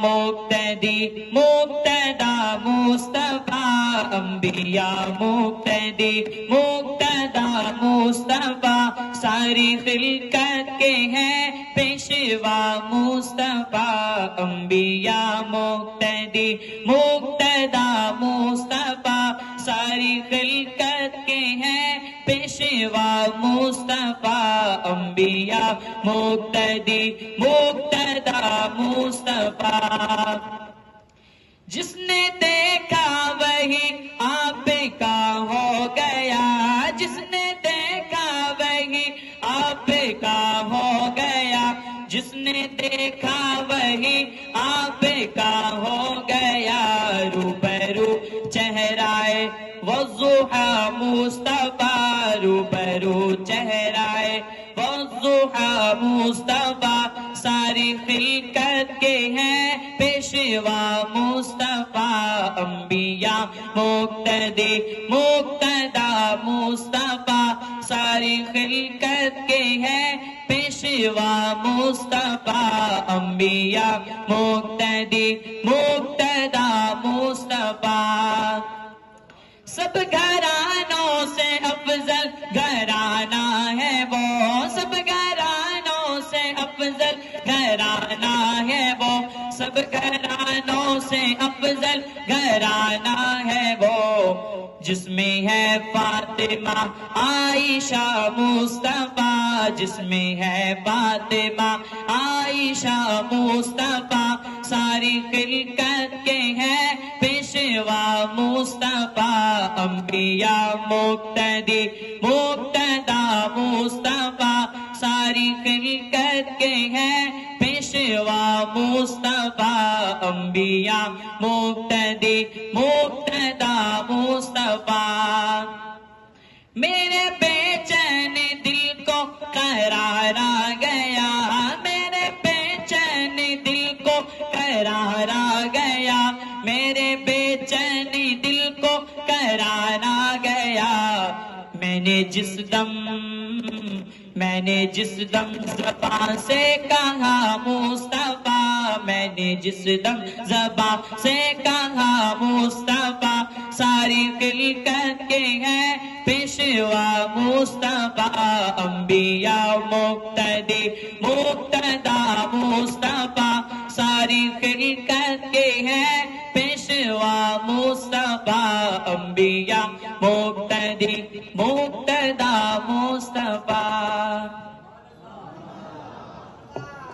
مقتدی مقتدا مصطفیٰ، انبیاء مقتدی مقتدا مصطفیٰ، ساری خلقت کے ہیں پیشوا مصطفیٰ، انبیاء مقتدی مقتدا مصطفیٰ، ساری خلقت کے ہیں پیشوا مصطفیٰ، انبیاء مقتدی مقتدا مصطفیٰ۔ جس نے دیکھا وہی آپ کا ہو گیا، جس نے دیکھا وہی آپ کا ہو گیا، جس نے دیکھا وہی آپ کا ہو گیا، روبرو چہرائے والضحیٰ مصطفیٰ، روبرو چہرائے والضحیٰ مصطفیٰ، ساری خلقت کے ہیں پیشوا مصطفیٰ، انبیاء مقتدی مقتدا مصطفیٰ، ساری خلقت کے ہیں پیشوا مصطفیٰ، انبیاء مقتدی مقتدا مصطفیٰ۔ سب گھرانوں سے افضل گھرانہ ہے وہ، سب گھرانوں سے افضل گھرانہ ہے وہ، سب گھرانوں سے افضل گھرانہ ہے وہ، جس میں ہے فاطمہ عائشہ مصطفیٰ، جس میں ہے فاطمہ عائشہ مصطفیٰ، ساری خلقت کے ہیں پیشوا مصطفیٰ، انبیاء مقتدی مقتدا مصطفیٰ، ساری خلقت کے ہیں پیشوا مصطفیٰ، انبیاء مقتدی مقتدا مصطفیٰ۔ میرے بے چین دل کو قرار آ گیا، میرے بے چین دل کو قرار آ گیا، میرے بے چین دل کو قرار آ گیا، میں نے جس دم زبان سے کہا مصطفیٰ، میں نے جس دم زبان سے کہا مصطفیٰ، ساری خلقت کے ہیں پیشوا مصطفیٰ، انبیاء مقتدی مقتدا مصطفیٰ، ساری خلقت کے ہیں پیشوا مصطفیٰ، انبیاء مقتدی مقتدا مصطفیٰ۔